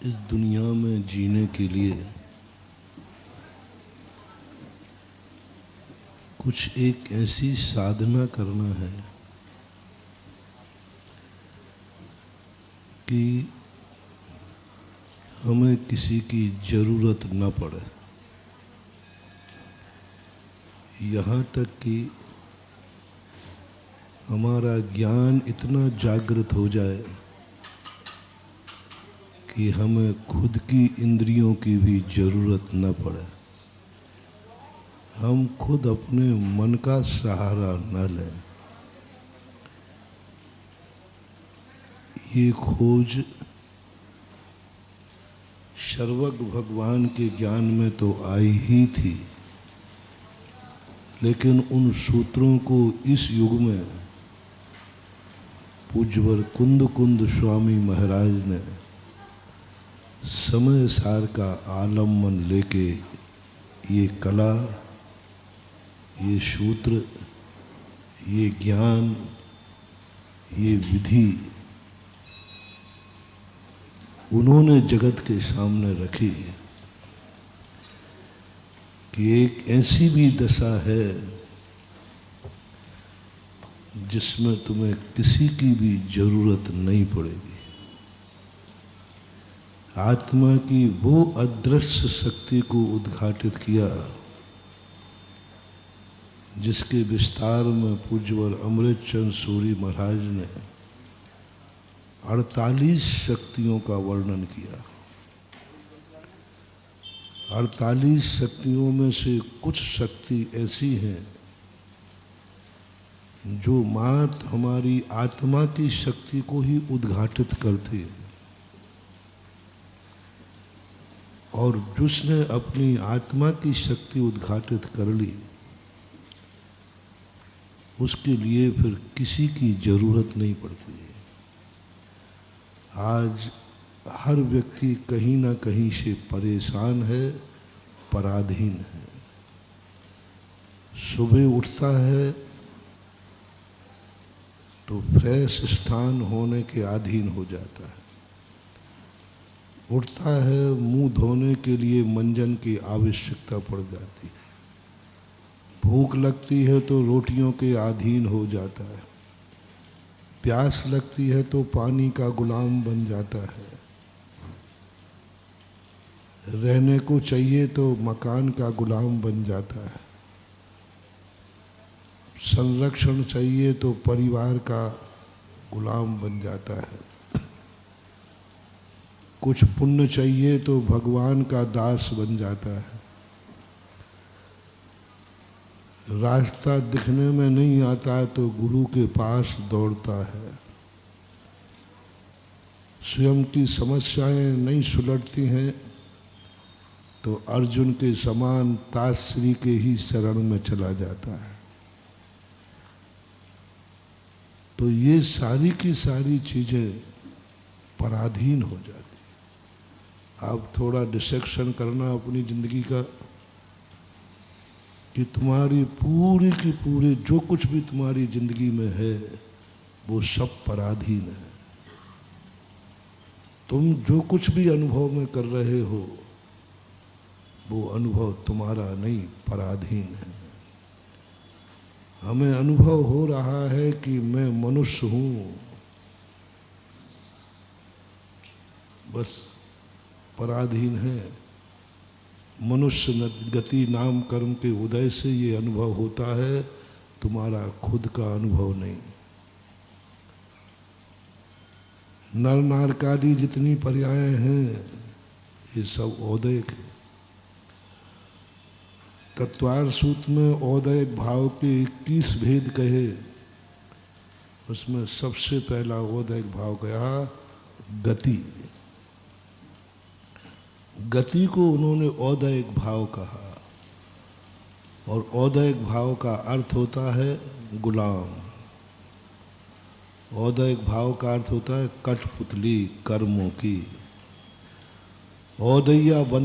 इस दुनिया में जीने के लिए कुछ एक ऐसी साधना करना है कि हमें किसी की ज़रूरत न पड़े। यहाँ तक कि हमारा ज्ञान इतना जागृत हो जाए कि हमें खुद की इंद्रियों की भी ज़रूरत न पड़े। हम खुद अपने मन का सहारा न लें। ये खोज सर्वज्ञ भगवान के ज्ञान में तो आई ही थी, लेकिन उन सूत्रों को इस युग में पूज्यवर कुंद कुंद स्वामी महाराज ने समय सार का आलम्बन लेके ये कला, ये सूत्र, ये ज्ञान, ये विधि उन्होंने जगत के सामने रखी कि एक ऐसी भी दशा है जिसमें तुम्हें किसी की भी जरूरत नहीं पड़ेगी। आत्मा की वो अदृश्य शक्ति को उद्घाटित किया जिसके विस्तार में पूज्यवर अमृतचंद सूरी महाराज ने 48 शक्तियों का वर्णन किया। 48 शक्तियों में से कुछ शक्ति ऐसी हैं जो मात्र हमारी आत्मा की शक्ति को ही उद्घाटित करती है, और जिसने अपनी आत्मा की शक्ति उद्घाटित कर ली उसके लिए फिर किसी की जरूरत नहीं पड़ती है। आज हर व्यक्ति कहीं ना कहीं से परेशान है, पराधीन है। सुबह उठता है तो फ्रेश स्थान होने के अधीन हो जाता है। उठता है, मुंह धोने के लिए मंजन की आवश्यकता पड़ जाती है। भूख लगती है तो रोटियों के अधीन हो जाता है। प्यास लगती है तो पानी का गुलाम बन जाता है। रहने को चाहिए तो मकान का गुलाम बन जाता है। संरक्षण चाहिए तो परिवार का गुलाम बन जाता है। कुछ पुण्य चाहिए तो भगवान का दास बन जाता है। रास्ता दिखने में नहीं आता तो गुरु के पास दौड़ता है। स्वयं की समस्याएं नहीं सुलझती हैं तो अर्जुन के समान ताश्री के ही शरण में चला जाता है। तो ये सारी की सारी चीजें पराधीन हो जाती। आप थोड़ा डिसेक्शन करना अपनी जिंदगी का कि तुम्हारी पूरी की पूरी जो कुछ भी तुम्हारी जिंदगी में है वो सब पराधीन है। तुम जो कुछ भी अनुभव में कर रहे हो वो अनुभव तुम्हारा नहीं, पराधीन है। हमें अनुभव हो रहा है कि मैं मनुष्य हूँ, बस पराधीन है। मनुष्य गति नाम कर्म के उदय से ये अनुभव होता है, तुम्हारा खुद का अनुभव नहीं। नर नारकादि जितनी पर्याय हैं ये सब औदैक है। तत्वार सूत्र में औदैक भाव के 21 भेद कहे, उसमें सबसे पहला औदैक भाव कहा गति। गति को उन्होंने औदैक भाव कहा, और औदैक भाव का अर्थ होता है गुलाम। औदैक भाव का अर्थ होता है कठपुतली कर्मों की। औदैया